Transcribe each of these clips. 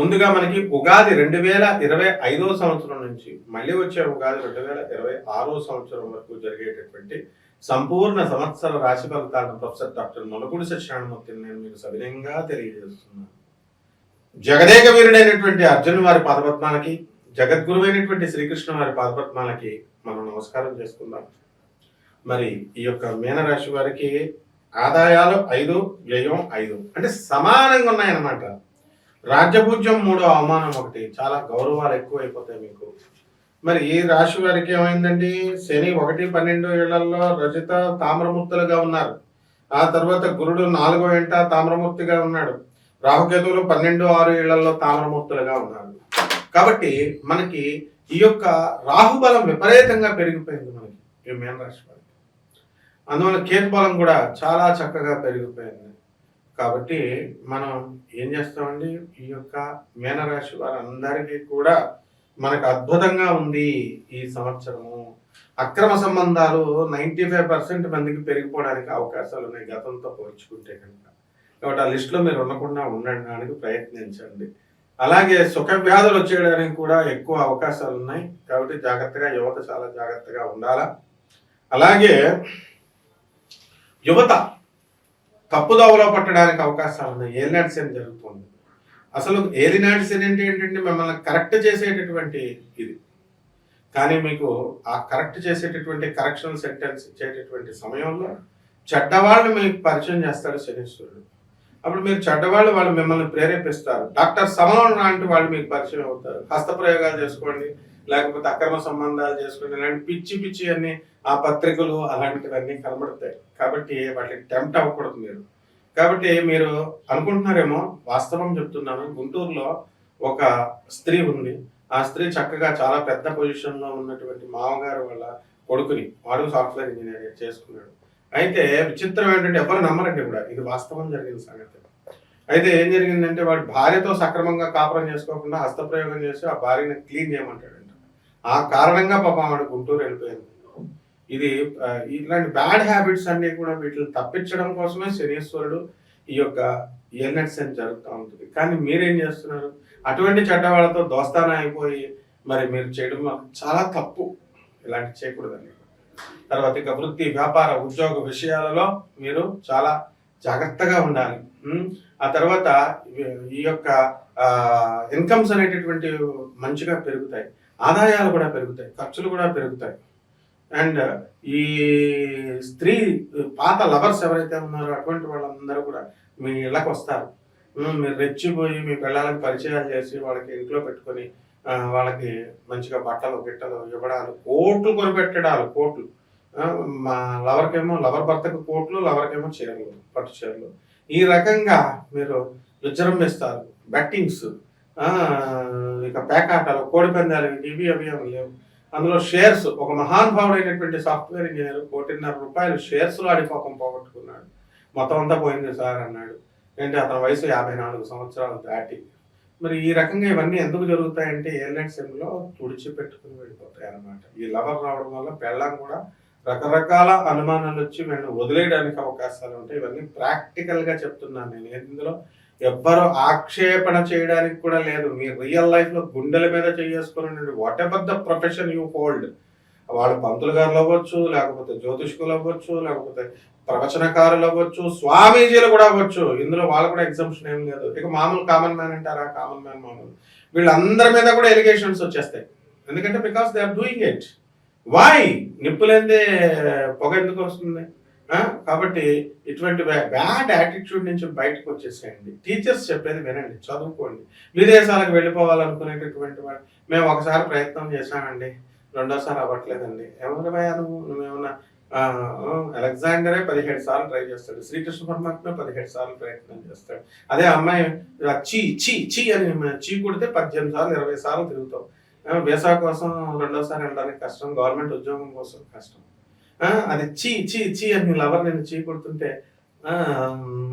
ముందుగా మనకి ఉగాది 2025 సంవత్సరం నుంచి మళ్ళీ వచ్చే ఉగాది 2026 సంవత్సరం వరకు జరిగేటటువంటి సంపూర్ణ సంవత్సర రాశి ఫలితాలను ప్రొఫెసర్ డాక్టర్ మొలకూడి సత్యనారాయణమూర్తిని నేను మీకు సవినయంగా తెలియజేస్తున్నాను. జగదేక వీరుడైనటువంటి అర్జున్ వారి పాదపద్మాలకి, జగద్గురువైనటువంటి శ్రీకృష్ణ వారి పాదపద్మాలకి మనం నమస్కారం చేసుకుందాం. మరి ఈ యొక్క మీనరాశి వారికి ఆదాయాలు 5, వ్యయం 5 అంటే సమానంగా ఉన్నాయన్నమాట. రాజ్యపూజ్యం 3, అవమానం 1, చాలా గౌరవాలు ఎక్కువ అయిపోతాయి మీకు. మరి ఈ రాశి వారికి ఏమైందండి, శని 1, 12 ఏళ్లలో రజిత తామ్రమూర్తులుగా ఉన్నారు. ఆ తర్వాత గురుడు 4వ ఇంట తామ్రమూర్తిగా ఉన్నాడు. రాహుకేతువులు 12, 6 ఏళ్లలో తామ్రమూర్తులుగా ఉన్నారు. కాబట్టి మనకి ఈ యొక్క రాహుబలం విపరీతంగా పెరిగిపోయింది మనకి ఈ మీనరాశి వారికి. అందువల్ల కేతు బలం కూడా చాలా చక్కగా పెరిగిపోయింది. కాబట్టి మనం ఏం చేస్తామండి, ఈ యొక్క మీనరాశి వారందరికీ కూడా మనకు అద్భుతంగా ఉంది ఈ సంవత్సరము. అక్రమ సంబంధాలు 95% మందికి పెరిగిపోవడానికి అవకాశాలు ఉన్నాయి గతంతో పోల్చుకుంటే కనుక. కాబట్టి ఆ లిస్టులో మీరు ఉండకుండా ఉండడానికి ప్రయత్నించండి. అలాగే సుఖ వ్యాధులు వచ్చేయడానికి కూడా ఎక్కువ అవకాశాలు ఉన్నాయి. కాబట్టి జాగ్రత్తగా, యువత చాలా జాగ్రత్తగా ఉండాలా. అలాగే యువత తప్పుదోవలో పట్టడానికి అవకాశాలు ఉన్నాయి. ఏలినాటి శని జరుగుతుంది. అసలు ఏలినాటి శని అంటే ఏంటంటే మిమ్మల్ని కరెక్ట్ చేసేటటువంటి ఇది. కానీ మీకు ఆ కరెక్ట్ చేసేటటువంటి కరెక్షనల్ సెంటెన్స్ ఇచ్చేటటువంటి సమయంలో చెడ్డవాళ్ళు మీకు పరిచయం చేస్తాడు శనీశ్వరుడు. అప్పుడు మీరు చెడ్డవాళ్ళు, వాళ్ళు మిమ్మల్ని ప్రేరేపిస్తారు. డాక్టర్ సమలం లాంటి వాళ్ళు మీకు పరిచయం అవుతారు. హస్తప్రయోగాలు చేసుకోండి, లేకపోతే అక్రమ సంబంధాలు చేసుకోండి, ఇలాంటి పిచ్చి పిచ్చి అన్ని ఆ పత్రికలు అలాంటివన్నీ కనబడతాయి. కాబట్టి వాటికి టెంప్ట్ అవ్వకూడదు మీరు. కాబట్టి మీరు అనుకుంటున్నారేమో, వాస్తవం చెప్తున్నాను. గుంటూరులో ఒక స్త్రీ ఉంది. ఆ స్త్రీ చక్కగా చాలా పెద్ద పొజిషన్లో ఉన్నటువంటి మామగారు వాళ్ళ కొడుకుని, వాడు సాఫ్ట్వేర్ ఇంజనీర్ చేసుకున్నాడు. అయితే విచిత్రం ఏంటంటే ఎవరు నమ్మరండి కూడా, ఇది వాస్తవం జరిగిన సంగతి. అయితే ఏం జరిగిందంటే వాడు భార్యతో సక్రమంగా కాపురం చేసుకోకుండా హస్తప్రయోగం చేసి ఆ భార్యని క్లీన్ చేయమంటాడంట. ఆ కారణంగా పాపం వాడు గుంటూరు వెళ్ళిపోయింది. ఇది ఇలాంటి బ్యాడ్ హ్యాబిట్స్ అన్ని కూడా వీటిని తప్పించడం కోసమే శనీశ్వరుడు ఈ యొక్క ఏలినాటి శని జరుగుతూ ఉంటుంది. కానీ మీరేం చేస్తున్నారు, అటువంటి చెడ్డవాళ్ళతో దోస్తానా అయిపోయి మరి మీరు చేయడం చాలా తప్పు. ఇలాంటి చేయకూడదండి. తర్వాత ఇక వృత్తి, వ్యాపార, ఉద్యోగ విషయాలలో మీరు చాలా జాగ్రత్తగా ఉండాలి. ఆ తర్వాత ఈ యొక్క ఇన్కమ్స్ అనేటటువంటి మంచిగా పెరుగుతాయి, ఆదాయాలు కూడా పెరుగుతాయి, ఖర్చులు కూడా పెరుగుతాయి. అండ్ ఈ స్త్రీ పాత లవర్స్ ఎవరైతే ఉన్నారో అటువంటి వాళ్ళందరూ కూడా మీ ఇళ్ళకి వస్తారు. మీరు రెచ్చిపోయి మీ పిల్లలకి పరిచయాలు చేసి వాళ్ళకి ఇంట్లో పెట్టుకొని వాళ్ళకి మంచిగా బట్టలు గిట్టలు ఇవ్వడాలు, కోట్లు కొనిపెట్టడాలు, కోట్లు. మా లవర్కేమో లవర్ భర్తకు కోట్లు, లవర్కేమో చీరలు, పట్టు చీరలు. ఈ రకంగా మీరు విజృంభిస్తారు. బెట్టింగ్స్, ఇక పేకాటలు, కోడి పందాలు, ఇవి అవి లేవు. అందులో షేర్స్, ఒక మహానుభావుడైనటువంటి సాఫ్ట్వేర్ ఇంజనీర్ ₹1.5 షేర్స్లో అడిపోకం పోగొట్టుకున్నాడు. మొత్తం అంతా పోయింది సార్ అన్నాడు. ఏంటి, అతని వయసు 54 సంవత్సరాలు దాటి. మరి ఈ రకంగా ఇవన్నీ ఎందుకు జరుగుతాయంటే ఏలినాటి శనిలో తుడిచిపెట్టుకుని వెళ్ళిపోతాయి అన్నమాట. ఈ లవర్ రావడం వల్ల పెళ్ళాం కూడా రకరకాల అనుమానాలు వచ్చి వీళ్ళని వదిలేయడానికి అవకాశాలు ఉంటాయి. ఇవన్నీ ప్రాక్టికల్గా చెప్తున్నాను నేను. ఇందులో ఎవ్వరు ఆక్షేపణ చేయడానికి కూడా లేదు. మీ రియల్ లైఫ్లో గుండెల మీద చేసుకుని what ever the profession you hold, వాళ్ళు పంతులు గారులు అవ్వచ్చు, లేకపోతే జ్యోతిష్కులు అవ్వచ్చు, లేకపోతే ప్రవచనకారులు అవ్వచ్చు, స్వామీజీలు కూడా అవ్వచ్చు. ఇందులో వాళ్ళు కూడా ఎగ్జామ్షన్ ఏం లేదు. ఇక మామూలు కామన్ మ్యాన్ అంటారా, కామన్ మ్యాన్ మామూలు, వీళ్ళందరి మీద కూడా ఎలిగేషన్స్ వచ్చేస్తాయి. ఎందుకంటే because they are doing it. Why? నిప్పులేందే పొగ ఎందుకు వస్తుంది? కాబట్టి ఇటువంటి బ్యాడ్ యాటిట్యూడ్ నుంచి బయటకు వచ్చేసేయండి. టీచర్స్ చెప్పేది వినండి, చదువుకోండి. విదేశాలకు వెళ్ళిపోవాలనుకునేటటువంటి వాడు, మేము ఒకసారి ప్రయత్నం చేశామండి, రెండోసారి అవ్వట్లేదండి. ఎవరి భయా నువ్వేమన్నా? అలెగ్జాండరే 17 సార్లు ట్రై చేస్తాడు, శ్రీకృష్ణ పరమాత్మ 17 సార్లు ప్రయత్నం చేస్తాడు. అదే అమ్మాయి చీ చీ చీ అని చీ కొడితే 18 సార్లు 20 సార్లు తిరుగుతావు. వీసా కోసం రెండోసారి వెళ్ళడానికి కష్టం, గవర్నమెంట్ ఉద్యోగం కోసం కష్టం. అది చీ చీ చీ అని లవర్ నేను చీ కొడుతుంటే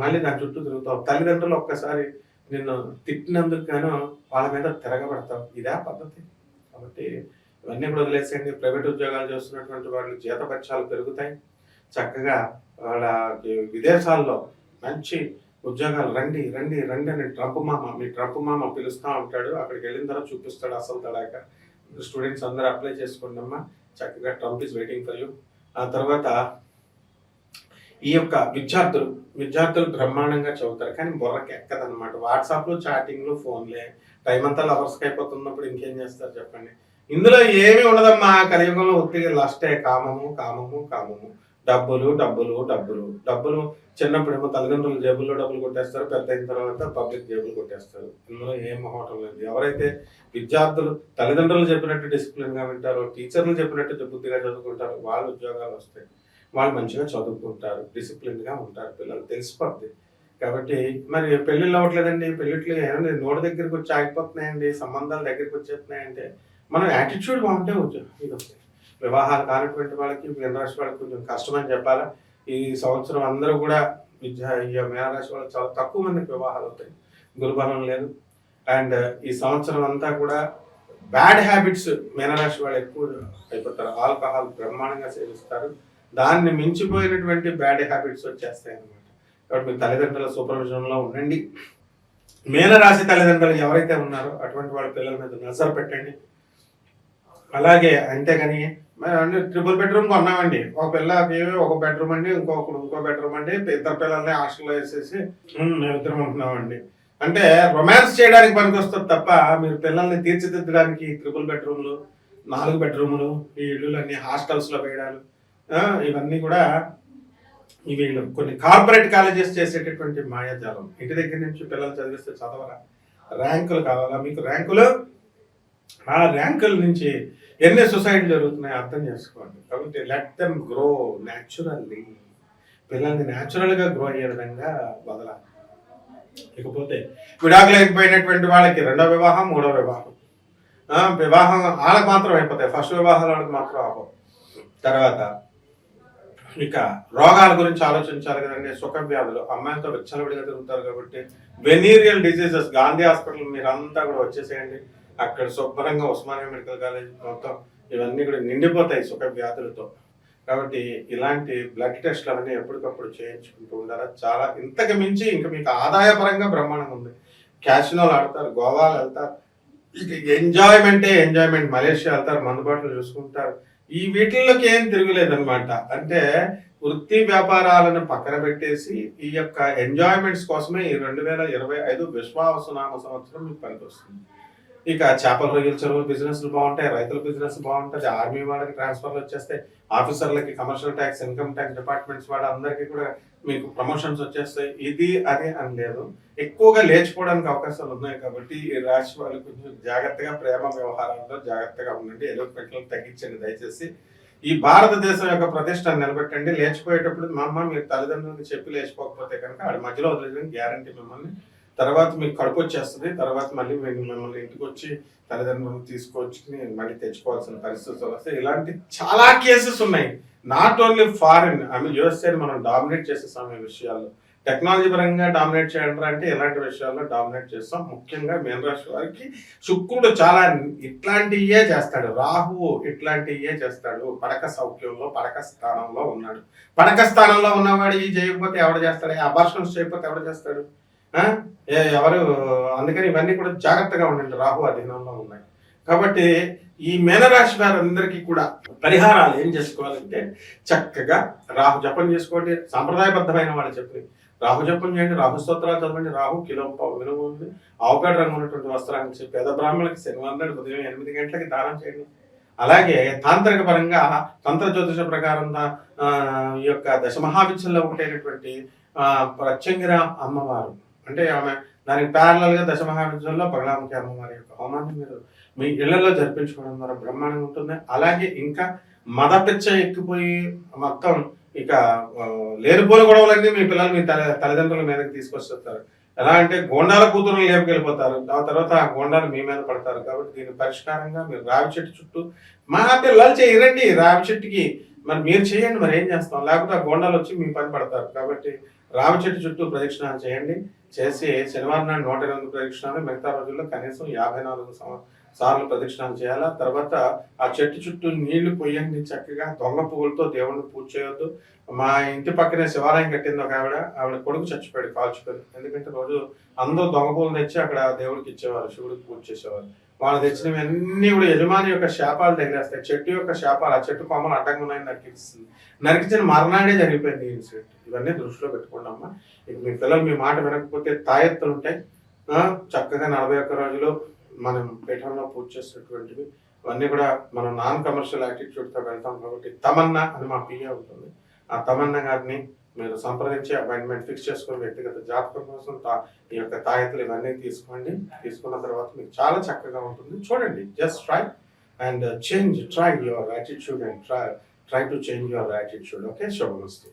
మళ్ళీ దాని చుట్టూ తిరుగుతావు. తల్లిదండ్రులు ఒక్కసారి నిన్ను తిట్టినందుకు గాను వాళ్ళ మీద తిరగబడతావు. ఇదే పద్ధతి. కాబట్టి ఇవన్నీ కూడా వదిలేసేయండి. ప్రైవేట్ ఉద్యోగాలు చేస్తున్నటువంటి వాళ్ళు జీతపత్యాలు పెరుగుతాయి. చక్కగా వాళ్ళకి విదేశాల్లో మంచి ఉద్యోగాలు రండి రండి రండి అని మీ ట్రంప్ మామ పిలుస్తూ ఉంటాడు. అక్కడికి వెళ్ళిన తర్వాత చూపిస్తాడు అసలు తడాక. స్టూడెంట్స్ అందరూ అప్లై చేసుకోండి అమ్మా, చక్కగా Trump is waiting for you. ఆ తర్వాత ఈ యొక్క విద్యార్థులు బ్రహ్మాండంగా చదువుతారు, కానీ బుర్రకి ఎక్కదనమాట. వాట్సాప్లో చాటింగ్లు ఫోన్లే టైం అంతా లవర్స్కి అయిపోతున్నప్పుడు ఇంకేం చేస్తారు చెప్పండి. ఇందులో ఏమీ ఉండదమ్మా. కలియుగంలో ఒత్తిడి లస్టే, కామము కామము కామము, డబ్బులు డబ్బులు డబ్బులు డబ్బులు. చిన్నప్పుడేమో తల్లిదండ్రులు జేబుల్లో డబ్బులు కొట్టేస్తారు, పెద్ద అయిన తర్వాత పబ్లిక్ జేబులు కొట్టేస్తారు. ఇందులో ఏం మొహటం లేదు. ఎవరైతే విద్యార్థులు తల్లిదండ్రులు చెప్పినట్టు డిసిప్లిన్గా వింటారో, టీచర్లు చెప్పినట్టు బుద్ధిగా చదువుకుంటారో వాళ్ళు ఉద్యోగాలు వస్తాయి. వాళ్ళు మంచిగా చదువుకుంటారు, డిసిప్లిన్గా ఉంటారు, పిల్లలు తెలిసిపోద్ది. కాబట్టి మరి పెళ్ళిళ్ళు అవ్వట్లేదండి, పెళ్ళిళ్ళు ఏమండి నోటి దగ్గరికి వచ్చి ఆగిపోతున్నాయండి, సంబంధాల దగ్గరికి వచ్చేస్తున్నాయంటే మనం యాటిట్యూడ్ బాగుంటే ఇది వస్తాయి. వివాహాలు కానటువంటి వాళ్ళకి, మీనరాశి వాళ్ళకి కొంచెం కష్టమని చెప్పాలా. ఈ సంవత్సరం అందరూ కూడా మీనరాశి వాళ్ళకి చాలా తక్కువ మందికి వివాహాలు అవుతాయి, గురుబలం లేదు. అండ్ ఈ సంవత్సరం అంతా కూడా బ్యాడ్ హ్యాబిట్స్ మీనరాశి వాళ్ళు ఎక్కువ అయిపోతారు. ఆల్కహాల్ బ్రహ్మాండంగా సేవిస్తారు, దాన్ని మించిపోయినటువంటి బ్యాడ్ హ్యాబిట్స్ వచ్చేస్తాయి అన్నమాట. కాబట్టి మీ తల్లిదండ్రుల సూపర్విజన్లో ఉండండి. మీనరాశి తల్లిదండ్రులు ఎవరైతే ఉన్నారో అటువంటి వాళ్ళ పిల్లల మీద నజర్ పెట్టండి. అలాగే అంతేగాని ట్రిపుల్ బెడ్రూమ్ కొన్నామండి, ఒక పిల్లకి ఒక బెడ్రూమ్ అండి, ఇంకో బెడ్రూమ్ అండి, ఇద్దరు పిల్లల్ని హాస్టల్లో వేసేసి మేమిద్దరం ఉంటున్నామండి అంటే రొమాన్స్ చేయడానికి పనికి వస్తుంది తప్ప మీరు పిల్లల్ని తీర్చిదిద్దడానికి ట్రిపుల్ బెడ్రూమ్లు, 4 బెడ్రూములు, ఈ ఇళ్ళులన్నీ హాస్టల్స్లో వేయడాలు, ఇవన్నీ కూడా వీళ్ళు కొన్ని కార్పొరేట్ కాలేజెస్ చేసేటటువంటి మాయాజాలం. ఇంటి దగ్గర నుంచి పిల్లలు చదివిస్తే చదవరా, ర్యాంకులు కావాలా మీకు, ర్యాంకులు. ఆ ర్యాంకుల నుంచి ఎన్ని సొసైటీలు జరుగుతున్నాయో అర్థం చేసుకోండి. కాబట్టి లెట్ దెమ్ గ్రో న్యాచురల్లీ. పిల్లల్ని న్యాచురల్గా గ్రో అయ్యే విధంగా వదలాలి. ఇకపోతే విడాకులు అయిపోయినటువంటి వాళ్ళకి 2వ వివాహం, 3వ వివాహం. వివాహం వాళ్ళకి మాత్రం అయిపోతాయి, ఫస్ట్ వివాహాలు వాళ్ళకి మాత్రం అవ్వవు. తర్వాత ఇక రోగాల గురించి ఆలోచించాలి కదండి. సుఖ వ్యాధులు, అమ్మాయిలతో విచ్చలవిడిగా తిరుగుతారు కాబట్టి వెనీరియల్ డిసీజెస్, గాంధీ హాస్పిటల్ మీరు అంతా కూడా వచ్చేసేయండి. అక్కడ శుభ్రంగా ఉస్మానియా మెడికల్ కాలేజ్ మొత్తం ఇవన్నీ కూడా నిండిపోతాయి సుఖ వ్యాధులతో. కాబట్టి ఇలాంటి బ్లడ్ టెస్ట్లు అవన్నీ ఎప్పటికప్పుడు చేయించుకుంటూ ఉండాలి. చాలా ఇంతకు మించి ఇంకా మీకు ఆదాయపరంగా బ్రహ్మాండంగా ఉంది. క్యాసినోలు ఆడతారు, గోవాలు వెళ్తారు, ఇక ఎంజాయ్మెంట్. మలేషియా వెళ్తారు, మందుబాటులు చూసుకుంటారు. ఈ వీటిల్లోకి ఏం తిరగలేదన్నమాట. అంటే వృత్తి వ్యాపారాలను పక్కన పెట్టేసి ఈ యొక్క ఎంజాయ్మెంట్స్ కోసమే ఈ 2025 విశ్వావసునామ సంవత్సరం మీకు పనికొస్తుంది. ఇక చేపల రొయ్యల చెరువుల బిజినెస్లు బాగుంటాయి, రైతుల బిజినెస్ బాగుంటుంది, ఆర్మీ వాళ్ళకి ట్రాన్స్ఫర్లు వచ్చేస్తాయి, ఆఫీసర్లకి commercial tax, income tax departments వాళ్ళందరికీ కూడా మీకు ప్రమోషన్స్ వచ్చేస్తాయి. ఇది అది అని లేదు, ఎక్కువగా లేచిపోవడానికి అవకాశాలు ఉన్నాయి. కాబట్టి ఈ రాశి వాళ్ళు కొంచెం జాగ్రత్తగా ప్రేమ వ్యవహారాల్లో జాగ్రత్తగా ఉండండి. ఎలోపెట్లను తగ్గించండి దయచేసి. ఈ భారతదేశం యొక్క ప్రతిష్టను నిలబెట్టండి. లేచిపోయేటప్పుడు మా అమ్మ మీరు తల్లిదండ్రులకి చెప్పి లేచిపోకపోతే కనుక ఆడ మధ్యలో వదిలేదని గ్యారంటీ మిమ్మల్ని. తర్వాత మీకు కడుపు వచ్చేస్తుంది, తర్వాత మళ్ళీ మిమ్మల్ని ఇంటికి వచ్చి తల్లిదండ్రులను తీసుకొచ్చి మళ్ళీ తెచ్చుకోవాల్సిన పరిస్థితులు వస్తాయి. ఇలాంటి చాలా కేసెస్ ఉన్నాయి. నాట్ ఓన్లీ ఫారిన్, యూఎస్ఏని మనం డామినేట్ చేసేసాం ఈ విషయాల్లో. టెక్నాలజీ పరంగా డామినేట్ చేయండి అంటే ఇలాంటి విషయాల్లో డామినేట్ చేస్తాం. ముఖ్యంగా మీనరాశి వారికి శుక్రుడు చాలా ఇట్లాంటివే చేస్తాడు, రాహువు ఇట్లాంటివే చేస్తాడు. పడక సౌఖ్యంలో పడక స్థానంలో ఉన్నాడు. పడక స్థానంలో ఉన్నవాడు ఈ చేయకపోతే ఎవడు చేస్తాడు, అబార్షన్స్ చేయకపోతే ఎవడు చేస్తాడు, ఎవరు. అందుకని ఇవన్నీ కూడా జాగ్రత్తగా ఉండండి, రాహు అధీనంలో ఉన్నాయి. కాబట్టి ఈ మీనరాశి వారందరికీ కూడా పరిహారాలు ఏం చేసుకోవాలంటే చక్కగా రాహు జపం చేసుకోండి. సాంప్రదాయబద్ధమైన వాళ్ళు చెప్పి రాహు జపం చేయండి, రాహు స్తోత్రాలు చదవండి. రాహు కిలో విలువ ఉంది. ఆవుపేట రంగు ఉన్నటువంటి వస్త్రాన్ని ఇచ్చి పేద బ్రాహ్మణులకి శనివారం నాడు ఉదయం 8 గంటలకి దానం చేయండి. అలాగే తాంత్రిక పరంగా తంత్ర జ్యోతిష ప్రకారం ఈ యొక్క దశమహావిద్యల్లో ఉంటేటువంటి ప్రత్యంగిర అమ్మవారు, అంటే ఆమె దానికి ప్యారలల్గా దశమహావిద్యల్లో పగలాముఖి అమ్మవారి యొక్క హోమాన్ని మీరు మీ ఇళ్లలో జరిపించుకోవడం ద్వారా బ్రహ్మాండంగా ఉంటుంది. అలాగే ఇంకా మద పిచ్చ ఎక్కిపోయి మొత్తం ఇక లేనిపోని గొడవలన్నీ మీ పిల్లలు మీ తల్లిదండ్రుల మీదకి తీసుకొస్తారు. ఎలా అంటే గోండాల కూతురులు లేపుకెళ్ళిపోతారు, ఆ తర్వాత ఆ గోండాలు మీ మీద పడతారు. కాబట్టి దీని పరిష్కారంగా మీరు రావి చెట్టు చుట్టూ, మా పిల్లలు చేయరండి రావి చెట్టుకి, మరి మీరు చేయండి, మరి ఏం చేస్తాం, లేకపోతే ఆ గోండాలు వచ్చి మీ పని పడతారు. కాబట్టి రావి చెట్టు చుట్టూ ప్రదక్షిణాలు చేయండి. చేసి శనివారం నాడు 108 ప్రదక్షిణాలు, మిగతా రోజుల్లో కనీసం 54 సార్లు ప్రదక్షిణాలు చేయాలా. తర్వాత ఆ చెట్టు చుట్టూ నీళ్లు పొయ్యండి చక్కగా. దొంగ పువ్వులతో దేవుడిని పూజ చేయొద్దు. మా ఇంటి పక్కనే శివాలయం కట్టింది ఒక ఆవిడ కొడుకు చచ్చిపోయాడు కాల్చుకొని. ఎందుకంటే రోజు అందరూ దొంగ పువ్వులు తెచ్చి అక్కడ దేవుడికి ఇచ్చేవారు, శివుడికి పూజ చేసేవారు. వాళ్ళు తెచ్చినవి అన్నీ కూడా యజమాని యొక్క శాపాలు తగిలేస్తాయి. చెట్టు యొక్క శాపాలు, ఆ చెట్టు కొమ్మలు అడ్డంగా ఉన్నాయని నరికిస్తుంది. నరికించిన మరణాడే జరిగిపోయింది ఈ ఇన్సిడెంట్. ఇవన్నీ దృష్టిలో పెట్టుకోండమ్మా. ఇక మీ పిల్లలు మీ మాట వినకపోతే తాయెత్తులు ఉంటాయి, చక్కగా 41 రోజులు మనం పీఠంలో పూజ చేసినటువంటివి ఇవన్నీ కూడా మనం నాన్ కమర్షియల్ యాటిట్యూడ్తో వెళ్తాం కాబట్టి తమన్నా అని మా పిఏ ఉంటుంది. ఆ తమన్నా గారిని మీరు సంప్రదించి అపాయింట్మెంట్ ఫిక్స్ చేసుకుని వ్యక్తిగత జాతకం కోసం ఈ యొక్క తాయెత్తులు ఇవన్నీ తీసుకోండి. తీసుకున్న తర్వాత మీకు చాలా చక్కగా ఉంటుంది. చూడండి, just try and change, try your attitude and try to change your attitude. Okay, Subhamastu.